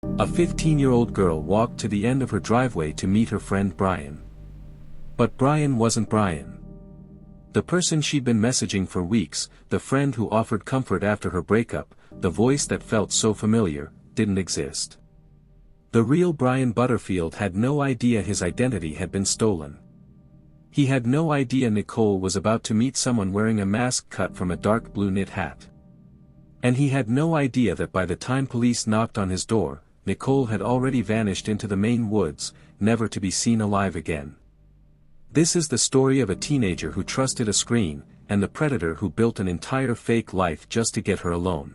A 15-year-old girl walked to the end of her driveway to meet her friend Brian. But Brian wasn't Brian. The person she'd been messaging for weeks, the friend who offered comfort after her breakup, the voice that felt so familiar, didn't exist. The real Brian Butterfield had no idea his identity had been stolen. He had no idea Nichole was about to meet someone wearing a mask cut from a dark blue knit hat. And he had no idea that by the time police knocked on his door, Nichole had already vanished into the Maine woods, never to be seen alive again. This is the story of a teenager who trusted a screen, and the predator who built an entire fake life just to get her alone.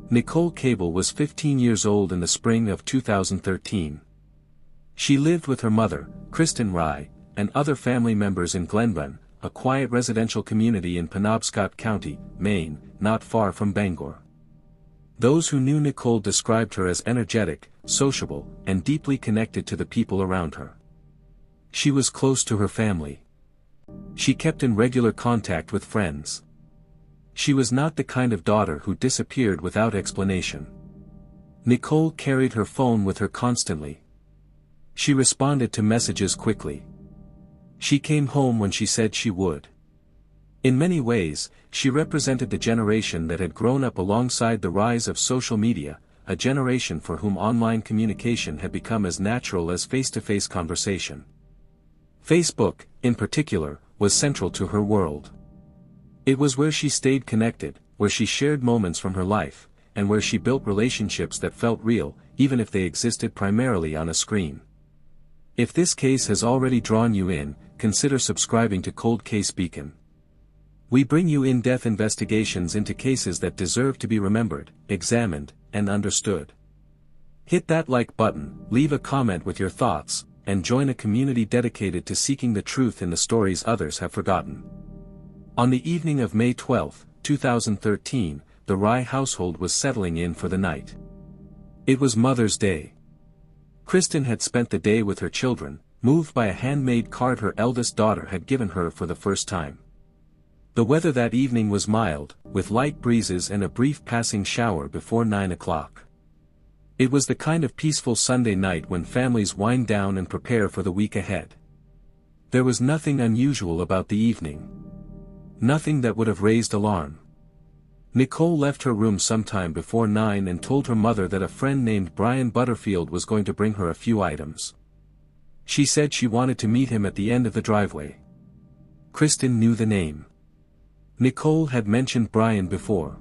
Nicole Cable was 15 years old in the spring of 2013. She lived with her mother, Kristen Rye, and other family members in Glenburn, a quiet residential community in Penobscot County, Maine, not far from Bangor. Those who knew Nichole described her as energetic, sociable, and deeply connected to the people around her. She was close to her family. She kept in regular contact with friends. She was not the kind of daughter who disappeared without explanation. Nichole carried her phone with her constantly. She responded to messages quickly. She came home when she said she would. In many ways, she represented the generation that had grown up alongside the rise of social media, a generation for whom online communication had become as natural as face-to-face conversation. Facebook, in particular, was central to her world. It was where she stayed connected, where she shared moments from her life, and where she built relationships that felt real, even if they existed primarily on a screen. If this case has already drawn you in, consider subscribing to Cold Case Beacon. We bring you in-depth investigations into cases that deserve to be remembered, examined, and understood. Hit that like button, leave a comment with your thoughts, and join a community dedicated to seeking the truth in the stories others have forgotten. On the evening of May 12, 2013, the Rye household was settling in for the night. It was Mother's Day. Kristen had spent the day with her children, moved by a handmade card her eldest daughter had given her for the first time. The weather that evening was mild, with light breezes and a brief passing shower before 9 o'clock. It was the kind of peaceful Sunday night when families wind down and prepare for the week ahead. There was nothing unusual about the evening. Nothing that would have raised alarm. Nichole left her room sometime before 9 and told her mother that a friend named Brian Butterfield was going to bring her a few items. She said she wanted to meet him at the end of the driveway. Kristen knew the name. Nichole had mentioned Brian before.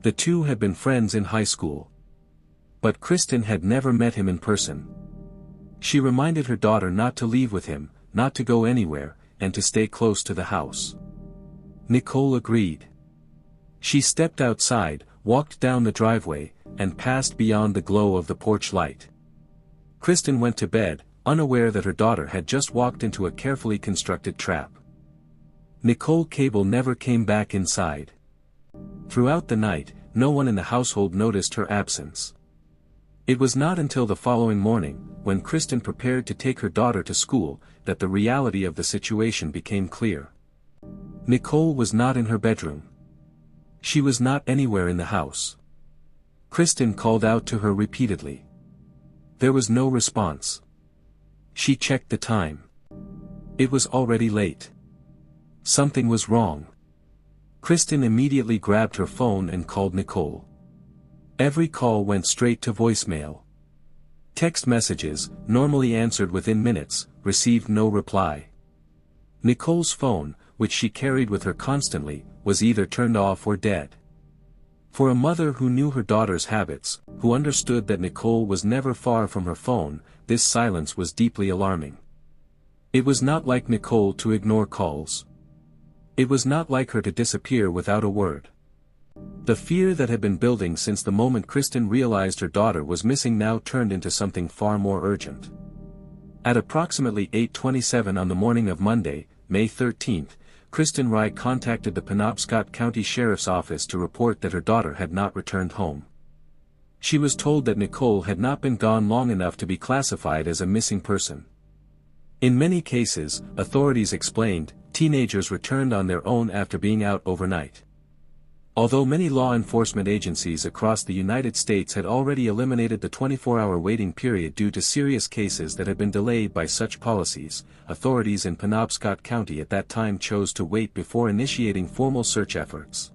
The two had been friends in high school. But Kristen had never met him in person. She reminded her daughter not to leave with him, not to go anywhere, and to stay close to the house. Nichole agreed. She stepped outside, walked down the driveway, and passed beyond the glow of the porch light. Kristen went to bed, unaware that her daughter had just walked into a carefully constructed trap. Nicole Cable never came back inside. Throughout the night, no one in the household noticed her absence. It was not until the following morning, when Kristen prepared to take her daughter to school, that the reality of the situation became clear. Nichole was not in her bedroom. She was not anywhere in the house. Kristen called out to her repeatedly. There was no response. She checked the time. It was already late. Something was wrong. Kristen immediately grabbed her phone and called Nichole. Every call went straight to voicemail. Text messages, normally answered within minutes, received no reply. Nichole's phone, which she carried with her constantly, was either turned off or dead. For a mother who knew her daughter's habits, who understood that Nichole was never far from her phone, this silence was deeply alarming. It was not like Nichole to ignore calls. It was not like her to disappear without a word. The fear that had been building since the moment Kristen realized her daughter was missing now turned into something far more urgent. At approximately 8:27 on the morning of Monday, May 13, Kristen Rye contacted the Penobscot County Sheriff's Office to report that her daughter had not returned home. She was told that Nichole had not been gone long enough to be classified as a missing person. In many cases, authorities explained, teenagers returned on their own after being out overnight. Although many law enforcement agencies across the United States had already eliminated the 24-hour waiting period due to serious cases that had been delayed by such policies, authorities in Penobscot County at that time chose to wait before initiating formal search efforts.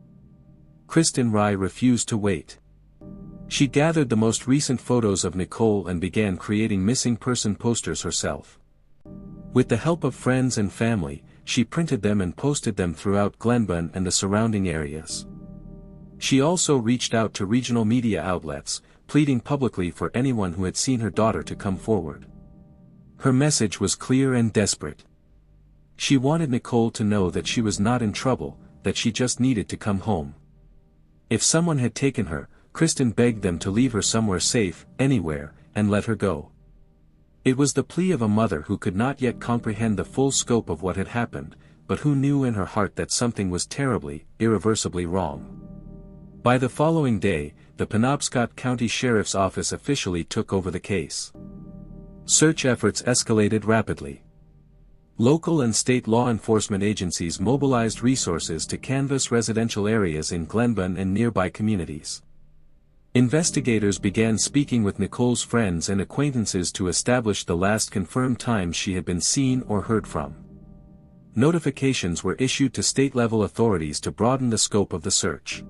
Kristen Rye refused to wait. She gathered the most recent photos of Nichole and began creating missing person posters herself. With the help of friends and family, she printed them and posted them throughout Glenburn and the surrounding areas. She also reached out to regional media outlets, pleading publicly for anyone who had seen her daughter to come forward. Her message was clear and desperate. She wanted Nichole to know that she was not in trouble, that she just needed to come home. If someone had taken her, Kristen begged them to leave her somewhere safe, anywhere, and let her go. It was the plea of a mother who could not yet comprehend the full scope of what had happened, but who knew in her heart that something was terribly, irreversibly wrong. By the following day, the Penobscot County Sheriff's Office officially took over the case. Search efforts escalated rapidly. Local and state law enforcement agencies mobilized resources to canvass residential areas in Glenburn and nearby communities. Investigators began speaking with Nichole's friends and acquaintances to establish the last confirmed time she had been seen or heard from. Notifications were issued to state-level authorities to broaden the scope of the search.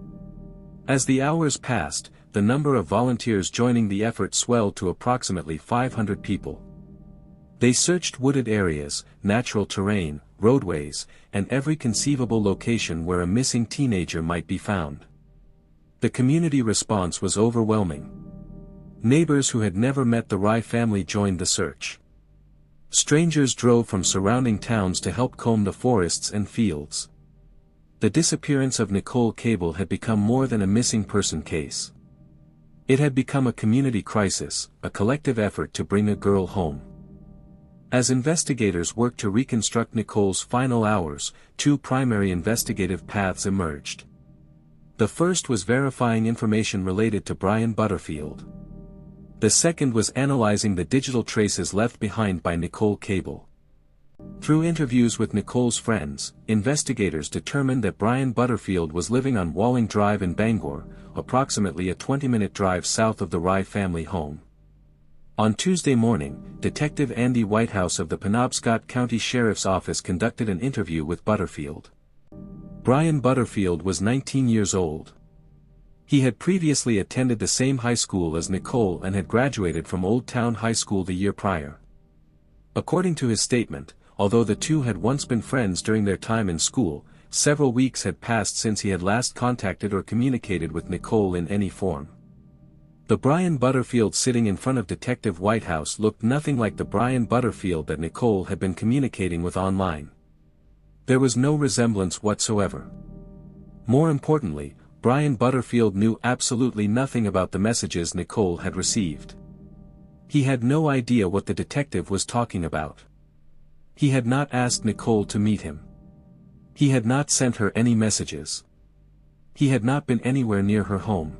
As the hours passed, the number of volunteers joining the effort swelled to approximately 500 people. They searched wooded areas, natural terrain, roadways, and every conceivable location where a missing teenager might be found. The community response was overwhelming. Neighbors who had never met the Rye family joined the search. Strangers drove from surrounding towns to help comb the forests and fields. The disappearance of Nicole Cable had become more than a missing person case. It had become a community crisis, a collective effort to bring a girl home. As investigators worked to reconstruct Nichole's final hours, two primary investigative paths emerged. The first was verifying information related to Brian Butterfield. The second was analyzing the digital traces left behind by Nicole Cable. Through interviews with Nichole's friends, investigators determined that Brian Butterfield was living on Walling Drive in Bangor, approximately a 20-minute drive south of the Rye family home. On Tuesday morning, Detective Andy Whitehouse of the Penobscot County Sheriff's Office conducted an interview with Butterfield. Brian Butterfield was 19 years old. He had previously attended the same high school as Nichole and had graduated from Old Town High School the year prior. According to his statement, although the two had once been friends during their time in school, several weeks had passed since he had last contacted or communicated with Nichole in any form. The Brian Butterfield sitting in front of Detective Whitehouse looked nothing like the Brian Butterfield that Nichole had been communicating with online. There was no resemblance whatsoever. More importantly, Brian Butterfield knew absolutely nothing about the messages Nichole had received. He had no idea what the detective was talking about. He had not asked Nichole to meet him. He had not sent her any messages. He had not been anywhere near her home.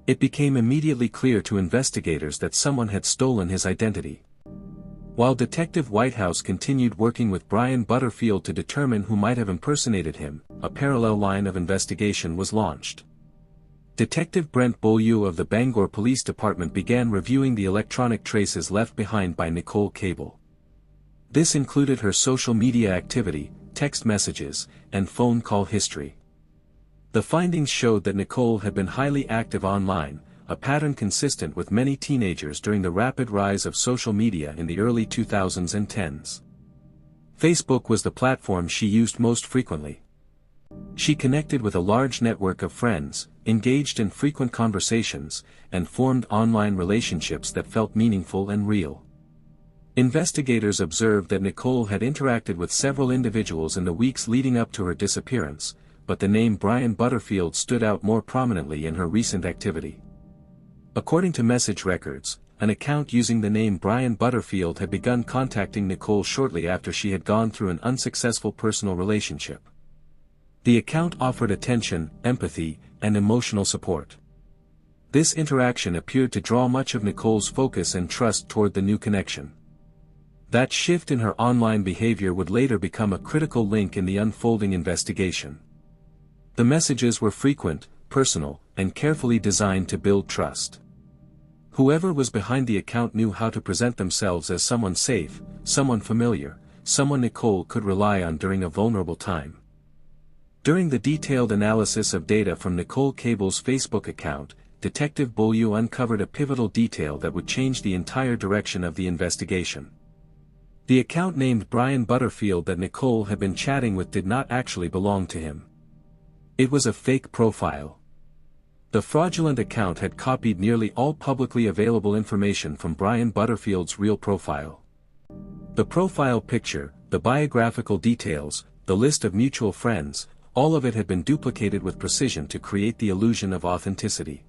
It became immediately clear to investigators that someone had stolen his identity. While Detective Whitehouse continued working with Brian Butterfield to determine who might have impersonated him, a parallel line of investigation was launched. Detective Brent Beaulieu of the Bangor Police Department began reviewing the electronic traces left behind by Nicole Cable. This included her social media activity, text messages, and phone call history. The findings showed that Nichole had been highly active online, a pattern consistent with many teenagers during the rapid rise of social media in the early 2010s. Facebook was the platform she used most frequently. She connected with a large network of friends, engaged in frequent conversations, and formed online relationships that felt meaningful and real. Investigators observed that Nichole had interacted with several individuals in the weeks leading up to her disappearance, but the name Brian Butterfield stood out more prominently in her recent activity. According to message records, an account using the name Brian Butterfield had begun contacting Nichole shortly after she had gone through an unsuccessful personal relationship. The account offered attention, empathy, and emotional support. This interaction appeared to draw much of Nichole's focus and trust toward the new connection. That shift in her online behavior would later become a critical link in the unfolding investigation. The messages were frequent, personal, and carefully designed to build trust. Whoever was behind the account knew how to present themselves as someone safe, someone familiar, someone Nichole could rely on during a vulnerable time. During the detailed analysis of data from Nicole Cable's Facebook account, Detective Beaulieu uncovered a pivotal detail that would change the entire direction of the investigation. The account named Brian Butterfield that Nichole had been chatting with did not actually belong to him. It was a fake profile. The fraudulent account had copied nearly all publicly available information from Brian Butterfield's real profile. The profile picture, the biographical details, the list of mutual friends, all of it had been duplicated with precision to create the illusion of authenticity.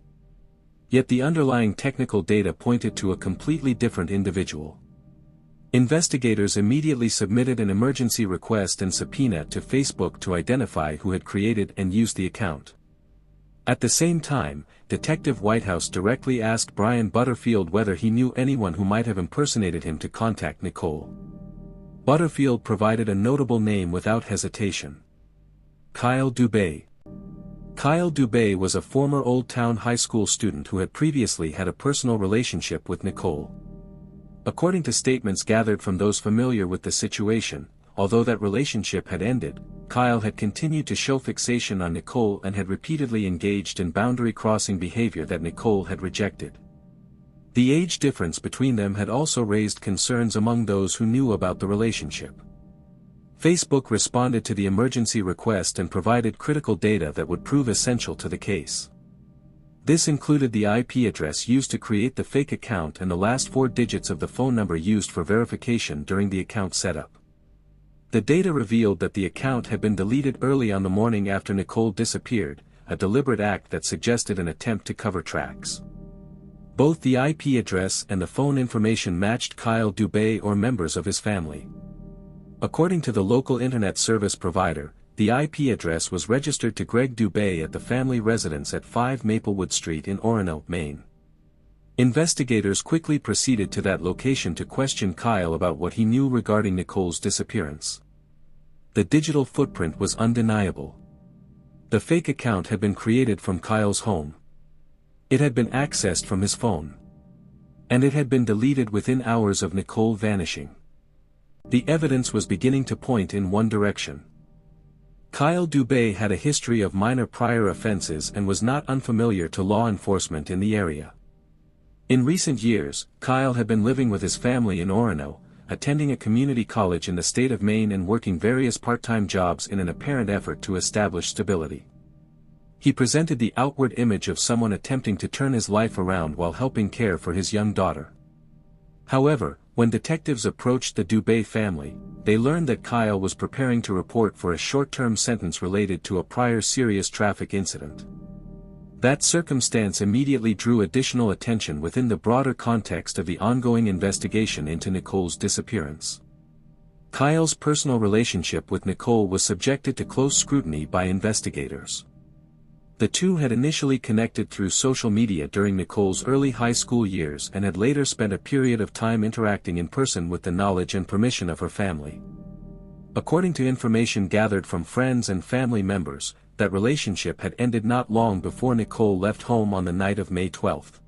Yet the underlying technical data pointed to a completely different individual. Investigators immediately submitted an emergency request and subpoena to Facebook to identify who had created and used the account. At the same time, Detective Whitehouse directly asked Brian Butterfield whether he knew anyone who might have impersonated him to contact Nichole. Butterfield provided a notable name without hesitation. Kyle Dubet. Kyle Dubet was a former Old Town High School student who had previously had a personal relationship with Nichole. According to statements gathered from those familiar with the situation, although that relationship had ended, Kyle had continued to show fixation on Nichole and had repeatedly engaged in boundary-crossing behavior that Nichole had rejected. The age difference between them had also raised concerns among those who knew about the relationship. Facebook responded to the emergency request and provided critical data that would prove essential to the case. This included the IP address used to create the fake account and the last 4 digits of the phone number used for verification during the account setup. The data revealed that the account had been deleted early on the morning after Nichole disappeared, a deliberate act that suggested an attempt to cover tracks. Both the IP address and the phone information matched Kyle Dubet or members of his family. According to the local internet service provider, the IP address was registered to Greg Dubet at the family residence at 5 Maplewood Street in Orono, Maine. Investigators quickly proceeded to that location to question Kyle about what he knew regarding Nichole's disappearance. The digital footprint was undeniable. The fake account had been created from Kyle's home. It had been accessed from his phone. And it had been deleted within hours of Nichole vanishing. The evidence was beginning to point in one direction. Kyle Dubet had a history of minor prior offenses and was not unfamiliar to law enforcement in the area. In recent years, Kyle had been living with his family in Orono, attending a community college in the state of Maine and working various part-time jobs in an apparent effort to establish stability. He presented the outward image of someone attempting to turn his life around while helping care for his young daughter. However, when detectives approached the Dubet family, they learned that Kyle was preparing to report for a short-term sentence related to a prior serious traffic incident. That circumstance immediately drew additional attention within the broader context of the ongoing investigation into Nichole's disappearance. Kyle's personal relationship with Nichole was subjected to close scrutiny by investigators. The two had initially connected through social media during Nichole's early high school years and had later spent a period of time interacting in person with the knowledge and permission of her family. According to information gathered from friends and family members, that relationship had ended not long before Nichole left home on the night of May 12.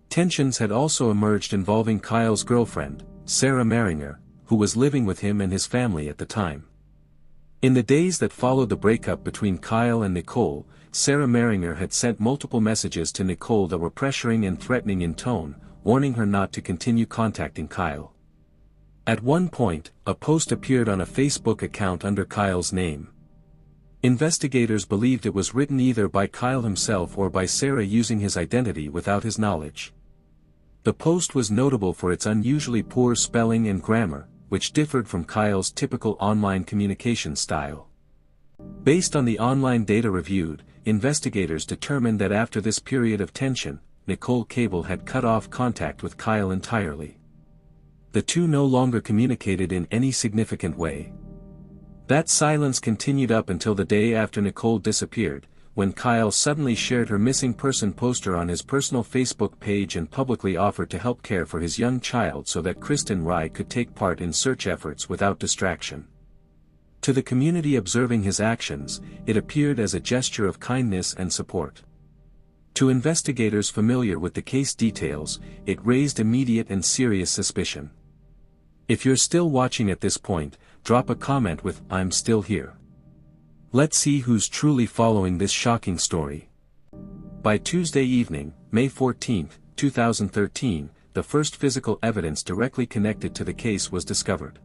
Tensions had also emerged involving Kyle's girlfriend, Sarah Maringer, who was living with him and his family at the time. In the days that followed the breakup between Kyle and Nichole, Sarah Maringer had sent multiple messages to Nichole that were pressuring and threatening in tone, warning her not to continue contacting Kyle. At one point, a post appeared on a Facebook account under Kyle's name. Investigators believed it was written either by Kyle himself or by Sarah using his identity without his knowledge. The post was notable for its unusually poor spelling and grammar, which differed from Kyle's typical online communication style. Based on the online data reviewed, investigators determined that after this period of tension, Nicole Cable had cut off contact with Kyle entirely. The two no longer communicated in any significant way. That silence continued up until the day after Nichole disappeared, when Kyle suddenly shared her missing person poster on his personal Facebook page and publicly offered to help care for his young child so that Kristen Rye could take part in search efforts without distraction. To the community observing his actions, it appeared as a gesture of kindness and support. To investigators familiar with the case details, it raised immediate and serious suspicion. If you're still watching at this point, drop a comment with "I'm still here." Let's see who's truly following this shocking story. By Tuesday evening, May 14, 2013, the first physical evidence directly connected to the case was discovered.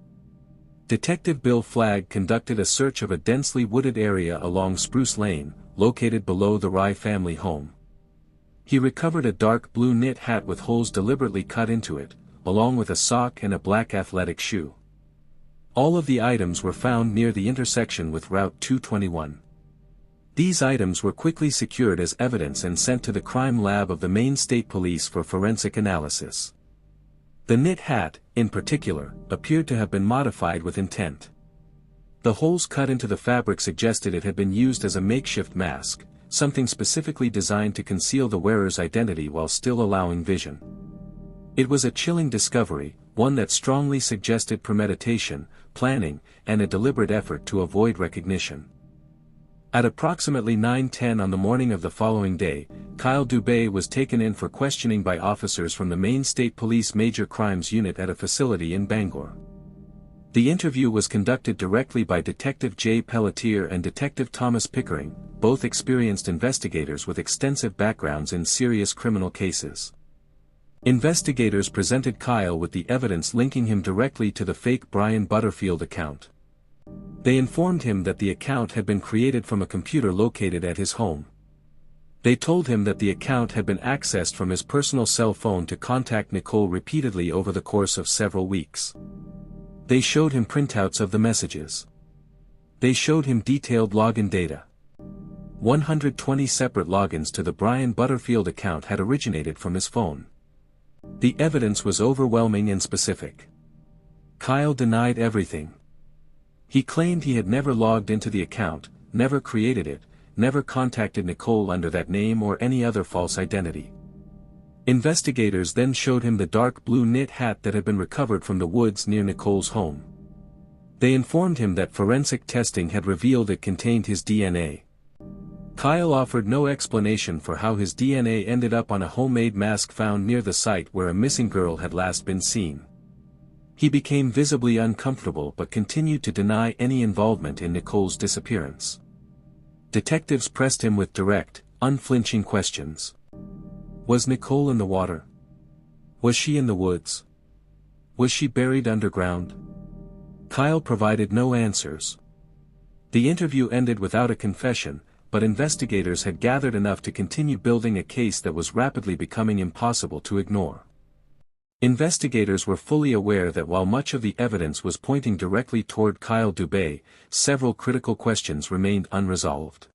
Detective Bill Flagg conducted a search of a densely wooded area along Spruce Lane, located below the Rye family home. He recovered a dark blue knit hat with holes deliberately cut into it, along with a sock and a black athletic shoe. All of the items were found near the intersection with Route 221. These items were quickly secured as evidence and sent to the crime lab of the Maine State Police for forensic analysis. The knit hat, in particular, appeared to have been modified with intent. The holes cut into the fabric suggested it had been used as a makeshift mask, something specifically designed to conceal the wearer's identity while still allowing vision. It was a chilling discovery, one that strongly suggested premeditation, planning, and a deliberate effort to avoid recognition. At approximately 9:10 on the morning of the following day, Kyle Dubet was taken in for questioning by officers from the Maine State Police Major Crimes Unit at a facility in Bangor. The interview was conducted directly by Detective Jay Pelletier and Detective Thomas Pickering, both experienced investigators with extensive backgrounds in serious criminal cases. Investigators presented Kyle with the evidence linking him directly to the fake Brian Butterfield account. They informed him that the account had been created from a computer located at his home. They told him that the account had been accessed from his personal cell phone to contact Nichole repeatedly over the course of several weeks. They showed him printouts of the messages. They showed him detailed login data. 120 separate logins to the Brian Butterfield account had originated from his phone. The evidence was overwhelming and specific. Kyle denied everything. He claimed he had never logged into the account, never created it, never contacted Nichole under that name or any other false identity. Investigators then showed him the dark blue knit hat that had been recovered from the woods near Nichole's home. They informed him that forensic testing had revealed it contained his DNA. Kyle offered no explanation for how his DNA ended up on a homemade mask found near the site where a missing girl had last been seen. He became visibly uncomfortable but continued to deny any involvement in Nichole's disappearance. Detectives pressed him with direct, unflinching questions. Was Nichole in the water? Was she in the woods? Was she buried underground? Kyle provided no answers. The interview ended without a confession, but investigators had gathered enough to continue building a case that was rapidly becoming impossible to ignore. Investigators were fully aware that while much of the evidence was pointing directly toward Kyle Dubet, several critical questions remained unresolved.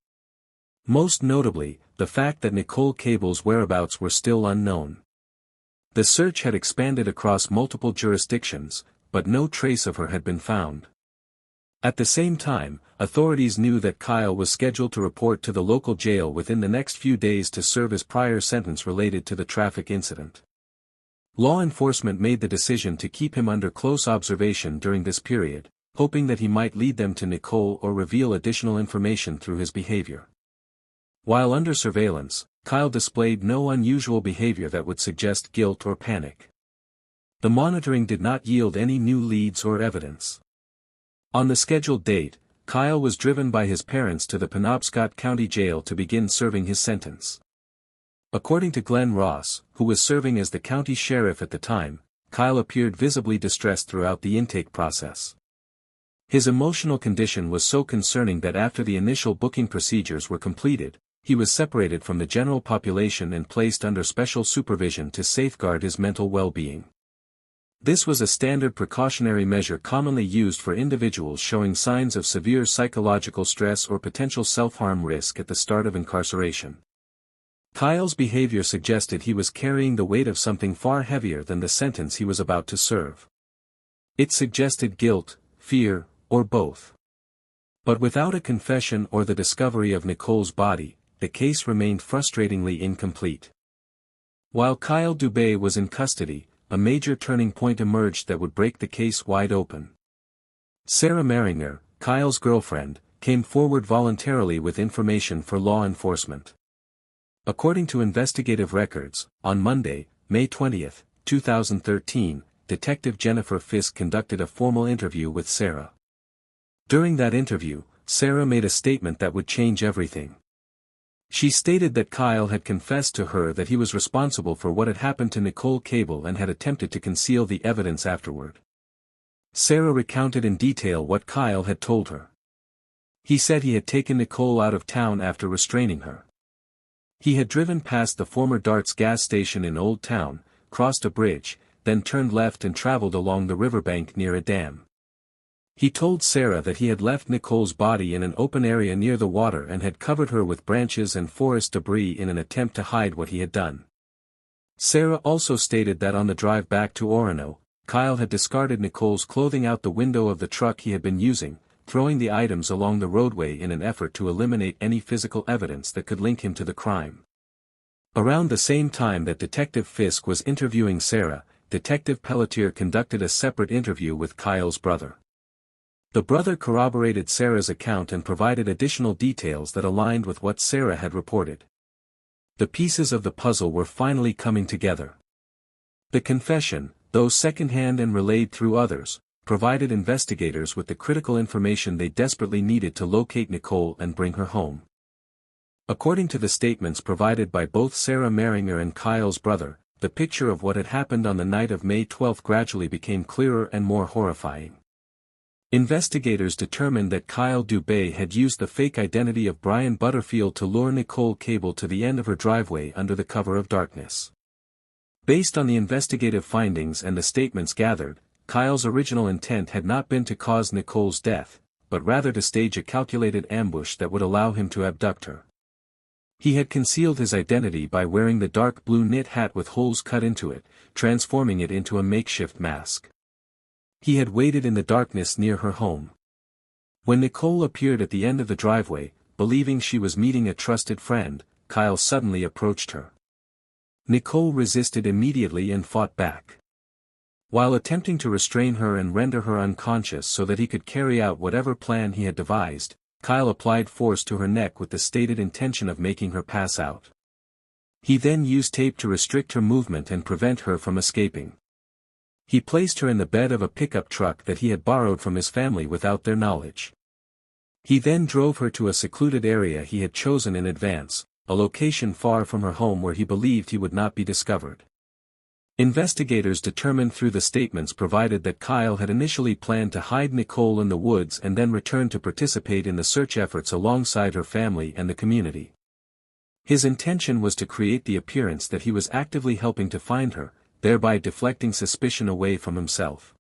Most notably, the fact that Nicole Cable's whereabouts were still unknown. The search had expanded across multiple jurisdictions, but no trace of her had been found. At the same time, authorities knew that Kyle was scheduled to report to the local jail within the next few days to serve his prior sentence related to the traffic incident. Law enforcement made the decision to keep him under close observation during this period, hoping that he might lead them to Nichole or reveal additional information through his behavior. While under surveillance, Kyle displayed no unusual behavior that would suggest guilt or panic. The monitoring did not yield any new leads or evidence. On the scheduled date, Kyle was driven by his parents to the Penobscot County Jail to begin serving his sentence. According to Glenn Ross, who was serving as the county sheriff at the time, Kyle appeared visibly distressed throughout the intake process. His emotional condition was so concerning that after the initial booking procedures were completed, he was separated from the general population and placed under special supervision to safeguard his mental well-being. This was a standard precautionary measure commonly used for individuals showing signs of severe psychological stress or potential self-harm risk at the start of incarceration. Kyle's behavior suggested he was carrying the weight of something far heavier than the sentence he was about to serve. It suggested guilt, fear, or both. But without a confession or the discovery of Nichole's body, the case remained frustratingly incomplete. While Kyle Dubet was in custody, a major turning point emerged that would break the case wide open. Sarah Maringer, Kyle's girlfriend, came forward voluntarily with information for law enforcement. According to investigative records, on Monday, May 20, 2013, Detective Jennifer Fisk conducted a formal interview with Sarah. During that interview, Sarah made a statement that would change everything. She stated that Kyle had confessed to her that he was responsible for what had happened to Nicole Cable and had attempted to conceal the evidence afterward. Sarah recounted in detail what Kyle had told her. He said he had taken Nicole out of town after restraining her. He had driven past the former Darts gas station in Old Town, crossed a bridge, then turned left and traveled along the riverbank near a dam. He told Sarah that he had left Nicole's body in an open area near the water and had covered her with branches and forest debris in an attempt to hide what he had done. Sarah also stated that on the drive back to Orono, Kyle had discarded Nicole's clothing out the window of the truck he had been using, throwing the items along the roadway in an effort to eliminate any physical evidence that could link him to the crime. Around the same time that Detective Fisk was interviewing Sarah, Detective Pelletier conducted a separate interview with Kyle's brother. The brother corroborated Sarah's account and provided additional details that aligned with what Sarah had reported. The pieces of the puzzle were finally coming together. The confession, though secondhand and relayed through others, provided investigators with the critical information they desperately needed to locate Nicole and bring her home. According to the statements provided by both Sarah Maringer and Kyle's brother, the picture of what had happened on the night of May 12 gradually became clearer and more horrifying. Investigators determined that Kyle Dubet had used the fake identity of Brian Butterfield to lure Nicole Cable to the end of her driveway under the cover of darkness. Based on the investigative findings and the statements gathered, Kyle's original intent had not been to cause Nicole's death, but rather to stage a calculated ambush that would allow him to abduct her. He had concealed his identity by wearing the dark blue knit hat with holes cut into it, transforming it into a makeshift mask. He had waited in the darkness near her home. When Nicole appeared at the end of the driveway, believing she was meeting a trusted friend, Kyle suddenly approached her. Nicole resisted immediately and fought back. While attempting to restrain her and render her unconscious so that he could carry out whatever plan he had devised, Kyle applied force to her neck with the stated intention of making her pass out. He then used tape to restrict her movement and prevent her from escaping. He placed her in the bed of a pickup truck that he had borrowed from his family without their knowledge. He then drove her to a secluded area he had chosen in advance, a location far from her home where he believed he would not be discovered. Investigators determined through the statements provided that Kyle had initially planned to hide Nicole in the woods and then return to participate in the search efforts alongside her family and the community. His intention was to create the appearance that he was actively helping to find her, thereby deflecting suspicion away from himself.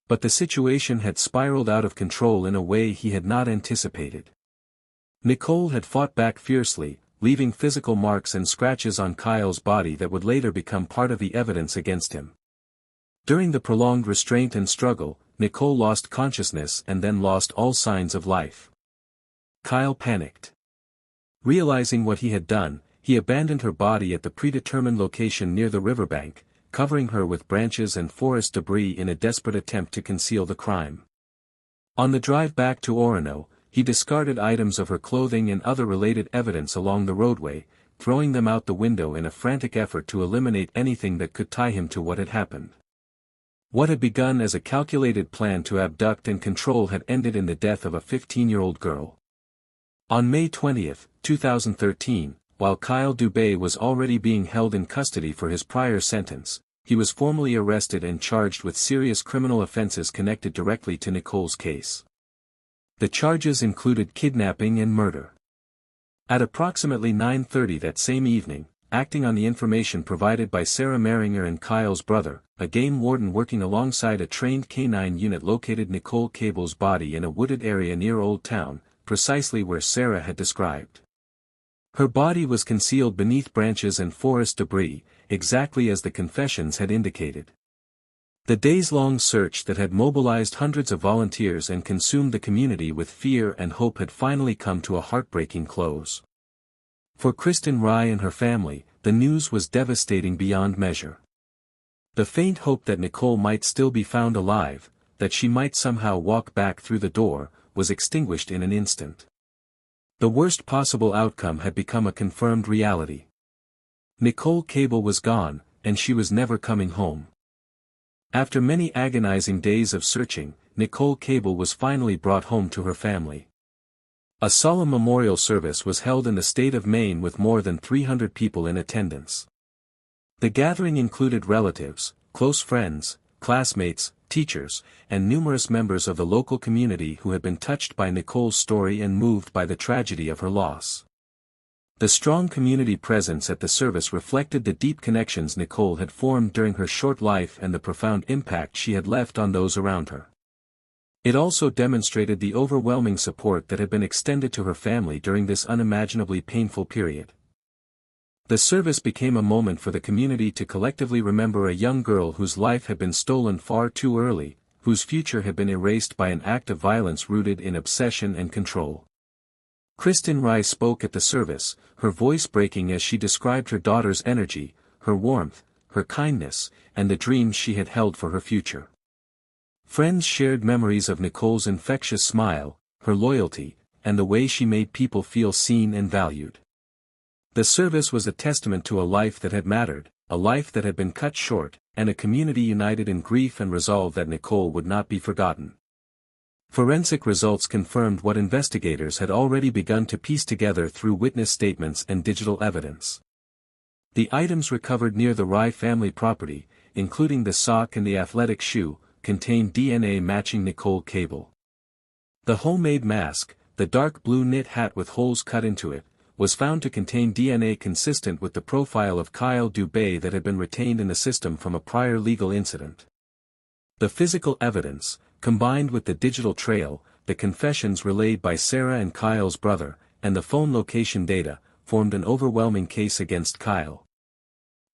But the situation had spiraled out of control in a way he had not anticipated. Nicole had fought back fiercely, leaving physical marks and scratches on Kyle's body that would later become part of the evidence against him. During the prolonged restraint and struggle, Nicole lost consciousness and then lost all signs of life. Kyle panicked. Realizing what he had done, he abandoned her body at the predetermined location near the riverbank, covering her with branches and forest debris in a desperate attempt to conceal the crime. On the drive back to Orono, he discarded items of her clothing and other related evidence along the roadway, throwing them out the window in a frantic effort to eliminate anything that could tie him to what had happened. What had begun as a calculated plan to abduct and control had ended in the death of a 15-year-old girl. On May 20, 2013, while Kyle Dubet was already being held in custody for his prior sentence, he was formally arrested and charged with serious criminal offenses connected directly to Nicole's case. The charges included kidnapping and murder. At approximately 9:30 that same evening, acting on the information provided by Sarah Maringer and Kyle's brother, a game warden working alongside a trained canine unit located Nicole Cable's body in a wooded area near Old Town, precisely where Sarah had described. Her body was concealed beneath branches and forest debris, exactly as the confessions had indicated. The days-long search that had mobilized hundreds of volunteers and consumed the community with fear and hope had finally come to a heartbreaking close. For Kristen Rye and her family, the news was devastating beyond measure. The faint hope that Nicole might still be found alive, that she might somehow walk back through the door, was extinguished in an instant. The worst possible outcome had become a confirmed reality. Nicole Cable was gone, and she was never coming home. After many agonizing days of searching, Nicole Cable was finally brought home to her family. A solemn memorial service was held in the state of Maine with more than 300 people in attendance. The gathering included relatives, close friends, classmates, teachers, and numerous members of the local community who had been touched by Nicole's story and moved by the tragedy of her loss. The strong community presence at the service reflected the deep connections Nicole had formed during her short life and the profound impact she had left on those around her. It also demonstrated the overwhelming support that had been extended to her family during this unimaginably painful period. The service became a moment for the community to collectively remember a young girl whose life had been stolen far too early, whose future had been erased by an act of violence rooted in obsession and control. Kristen Rice spoke at the service, her voice breaking as she described her daughter's energy, her warmth, her kindness, and the dreams she had held for her future. Friends shared memories of Nicole's infectious smile, her loyalty, and the way she made people feel seen and valued. The service was a testament to a life that had mattered, a life that had been cut short, and a community united in grief and resolve that Nicole would not be forgotten. Forensic results confirmed what investigators had already begun to piece together through witness statements and digital evidence. The items recovered near the Rye family property, including the sock and the athletic shoe, contained DNA matching Nicole Cable. The homemade mask, the dark blue knit hat with holes cut into it, was found to contain DNA consistent with the profile of Kyle Dubet that had been retained in the system from a prior legal incident. The physical evidence, combined with the digital trail, the confessions relayed by Sarah and Kyle's brother, and the phone location data, formed an overwhelming case against Kyle.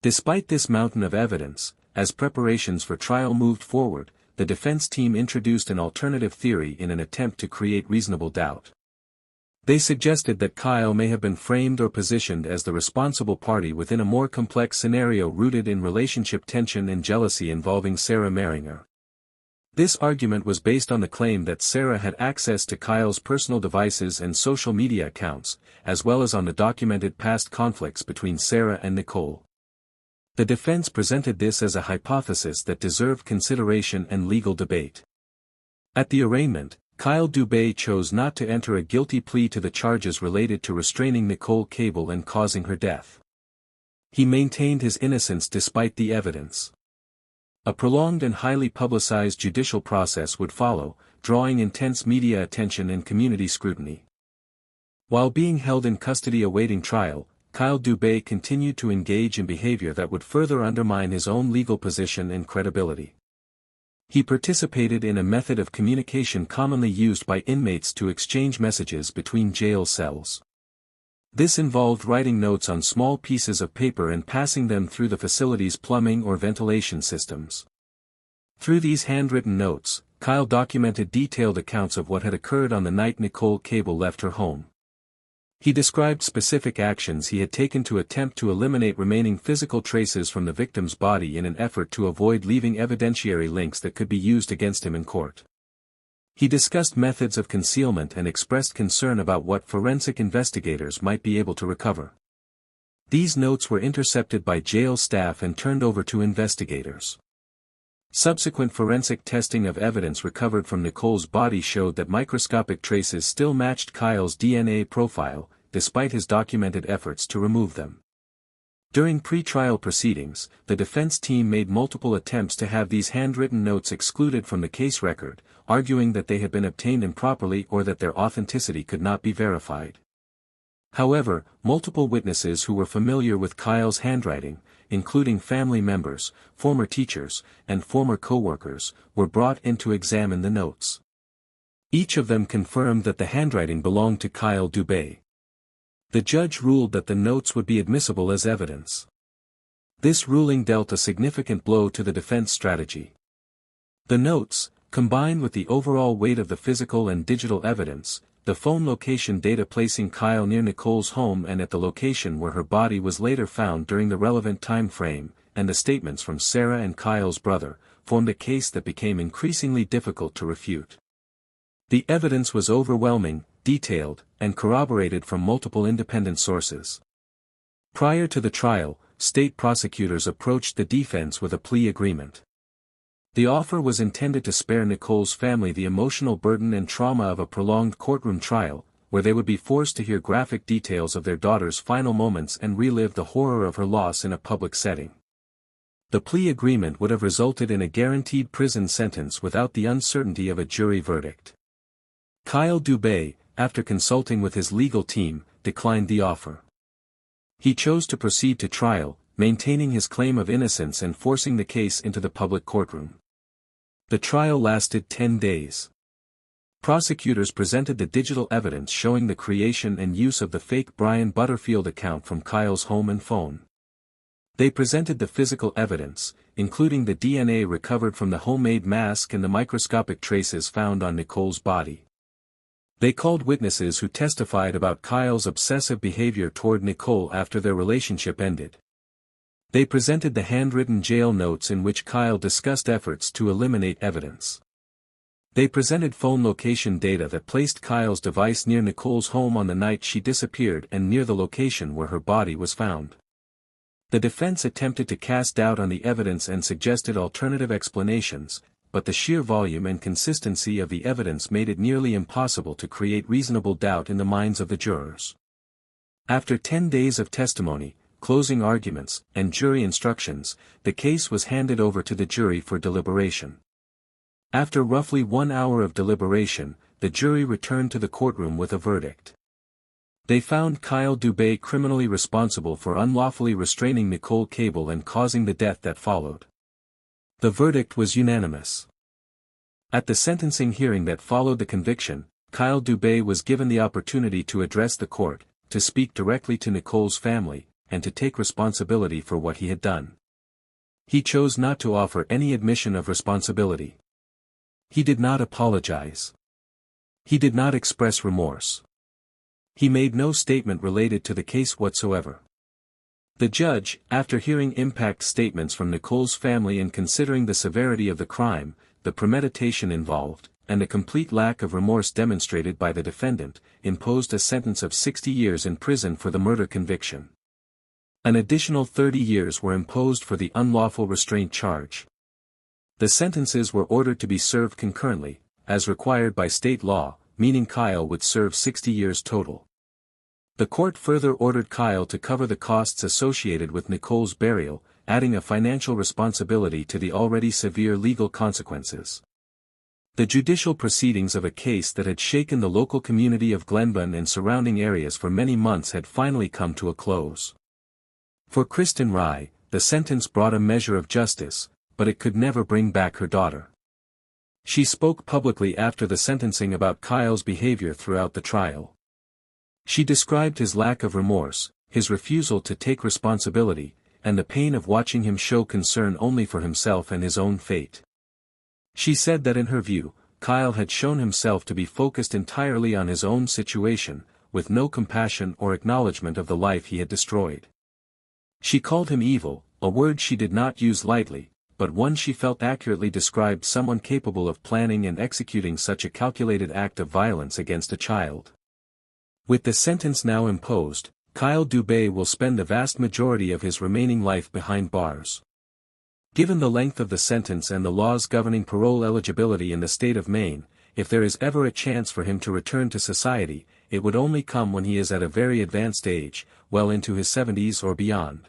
Despite this mountain of evidence, as preparations for trial moved forward, the defense team introduced an alternative theory in an attempt to create reasonable doubt. They suggested that Kyle may have been framed or positioned as the responsible party within a more complex scenario rooted in relationship tension and jealousy involving Sarah Maringer. This argument was based on the claim that Sarah had access to Kyle's personal devices and social media accounts, as well as on the documented past conflicts between Sarah and Nicole. The defense presented this as a hypothesis that deserved consideration and legal debate. At the arraignment, Kyle Dubet chose not to enter a guilty plea to the charges related to restraining Nicole Cable and causing her death. He maintained his innocence despite the evidence. A prolonged and highly publicized judicial process would follow, drawing intense media attention and community scrutiny. While being held in custody awaiting trial, Kyle Dubet continued to engage in behavior that would further undermine his own legal position and credibility. He participated in a method of communication commonly used by inmates to exchange messages between jail cells. This involved writing notes on small pieces of paper and passing them through the facility's plumbing or ventilation systems. Through these handwritten notes, Kyle documented detailed accounts of what had occurred on the night Nicole Cable left her home. He described specific actions he had taken to attempt to eliminate remaining physical traces from the victim's body in an effort to avoid leaving evidentiary links that could be used against him in court. He discussed methods of concealment and expressed concern about what forensic investigators might be able to recover. These notes were intercepted by jail staff and turned over to investigators. Subsequent forensic testing of evidence recovered from Nicole's body showed that microscopic traces still matched Kyle's DNA profile, despite his documented efforts to remove them. During pre-trial proceedings, the defense team made multiple attempts to have these handwritten notes excluded from the case record, arguing that they had been obtained improperly or that their authenticity could not be verified. However, multiple witnesses who were familiar with Kyle's handwriting, including family members, former teachers, and former co-workers, were brought in to examine the notes. Each of them confirmed that the handwriting belonged to Kyle Dubet. The judge ruled that the notes would be admissible as evidence. This ruling dealt a significant blow to the defense strategy. The notes, combined with the overall weight of the physical and digital evidence, the phone location data placing Kyle near Nicole's home and at the location where her body was later found during the relevant time frame, and the statements from Sarah and Kyle's brother, formed a case that became increasingly difficult to refute. The evidence was overwhelming, detailed, and corroborated from multiple independent sources. Prior to the trial, state prosecutors approached the defense with a plea agreement. The offer was intended to spare Nicole's family the emotional burden and trauma of a prolonged courtroom trial, where they would be forced to hear graphic details of their daughter's final moments and relive the horror of her loss in a public setting. The plea agreement would have resulted in a guaranteed prison sentence without the uncertainty of a jury verdict. Kyle Dubet, after consulting with his legal team, declined the offer. He chose to proceed to trial, maintaining his claim of innocence and forcing the case into the public courtroom. The trial lasted 10 days. Prosecutors presented the digital evidence showing the creation and use of the fake Brian Butterfield account from Kyle's home and phone. They presented the physical evidence, including the DNA recovered from the homemade mask and the microscopic traces found on Nicole's body. They called witnesses who testified about Kyle's obsessive behavior toward Nichole after their relationship ended. They presented the handwritten jail notes in which Kyle discussed efforts to eliminate evidence. They presented phone location data that placed Kyle's device near Nicole's home on the night she disappeared and near the location where her body was found. The defense attempted to cast doubt on the evidence and suggested alternative explanations, but the sheer volume and consistency of the evidence made it nearly impossible to create reasonable doubt in the minds of the jurors. After 10 days of testimony, closing arguments, and jury instructions, the case was handed over to the jury for deliberation. After roughly 1 hour of deliberation, the jury returned to the courtroom with a verdict. They found Kyle Dubet criminally responsible for unlawfully restraining Nicole Cable and causing the death that followed. The verdict was unanimous. At the sentencing hearing that followed the conviction, Kyle Dubet was given the opportunity to address the court, to speak directly to Nicole's family, and to take responsibility for what he had done. He chose not to offer any admission of responsibility. He did not apologize. He did not express remorse. He made no statement related to the case whatsoever. The judge, after hearing impact statements from Nicole's family and considering the severity of the crime, the premeditation involved, and the complete lack of remorse demonstrated by the defendant, imposed a sentence of 60 years in prison for the murder conviction. An additional 30 years were imposed for the unlawful restraint charge. The sentences were ordered to be served concurrently, as required by state law, meaning Kyle would serve 60 years total. The court further ordered Kyle to cover the costs associated with Nicole's burial, adding a financial responsibility to the already severe legal consequences. The judicial proceedings of a case that had shaken the local community of Glenburn and surrounding areas for many months had finally come to a close. For Kristen Rye, the sentence brought a measure of justice, but it could never bring back her daughter. She spoke publicly after the sentencing about Kyle's behavior throughout the trial. She described his lack of remorse, his refusal to take responsibility, and the pain of watching him show concern only for himself and his own fate. She said that in her view, Kyle had shown himself to be focused entirely on his own situation, with no compassion or acknowledgement of the life he had destroyed. She called him evil, a word she did not use lightly, but one she felt accurately described someone capable of planning and executing such a calculated act of violence against a child. With the sentence now imposed, Kyle Dubet will spend the vast majority of his remaining life behind bars. Given the length of the sentence and the laws governing parole eligibility in the state of Maine, if there is ever a chance for him to return to society, it would only come when he is at a very advanced age, well into his 70s or beyond.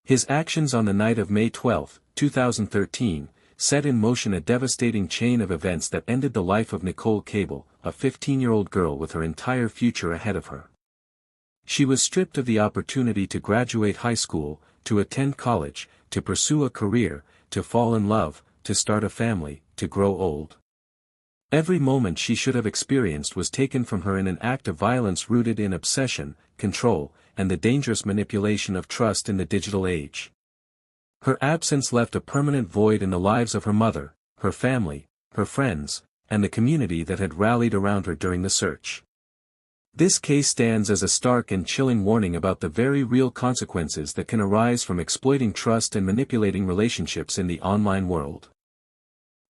His actions on the night of May 12, 2013, set in motion a devastating chain of events that ended the life of Nicole Cable, a 15-year-old girl with her entire future ahead of her. She was stripped of the opportunity to graduate high school, to attend college, to pursue a career, to fall in love, to start a family, to grow old. Every moment she should have experienced was taken from her in an act of violence rooted in obsession, control, and the dangerous manipulation of trust in the digital age. Her absence left a permanent void in the lives of her mother, her family, her friends, and the community that had rallied around her during the search. This case stands as a stark and chilling warning about the very real consequences that can arise from exploiting trust and manipulating relationships in the online world.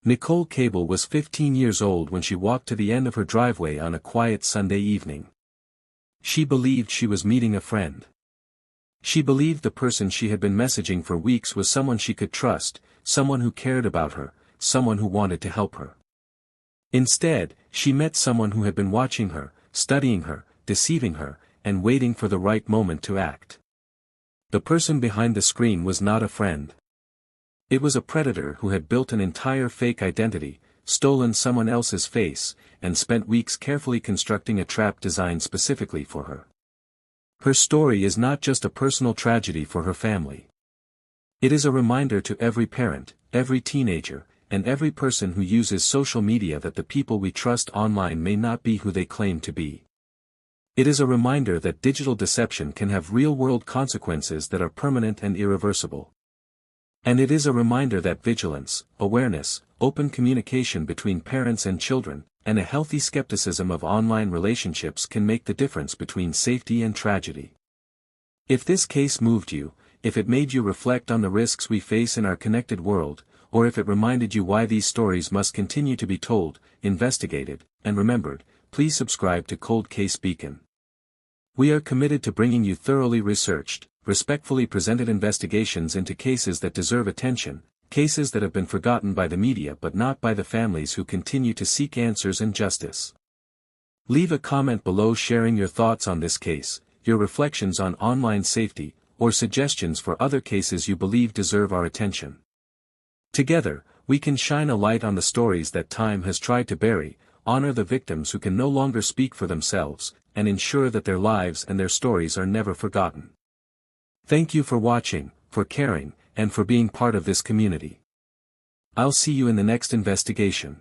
Nicole Cable was 15 years old when she walked to the end of her driveway on a quiet Sunday evening. She believed she was meeting a friend. She believed the person she had been messaging for weeks was someone she could trust, someone who cared about her, someone who wanted to help her. Instead, she met someone who had been watching her, studying her, deceiving her, and waiting for the right moment to act. The person behind the screen was not a friend. It was a predator who had built an entire fake identity, stolen someone else's face, and spent weeks carefully constructing a trap designed specifically for her. Her story is not just a personal tragedy for her family. It is a reminder to every parent, every teenager, and every person who uses social media that the people we trust online may not be who they claim to be. It is a reminder that digital deception can have real-world consequences that are permanent and irreversible. And it is a reminder that vigilance, awareness, open communication between parents and children, and a healthy skepticism of online relationships can make the difference between safety and tragedy. If this case moved you, if it made you reflect on the risks we face in our connected world, or if it reminded you why these stories must continue to be told, investigated, and remembered, please subscribe to Cold Case Beacon. We are committed to bringing you thoroughly researched, respectfully presented investigations into cases that deserve attention, cases that have been forgotten by the media but not by the families who continue to seek answers and justice. Leave a comment below sharing your thoughts on this case, your reflections on online safety, or suggestions for other cases you believe deserve our attention. Together, we can shine a light on the stories that time has tried to bury, honor the victims who can no longer speak for themselves, and ensure that their lives and their stories are never forgotten. Thank you for watching, for caring, and for being part of this community. I'll see you in the next investigation.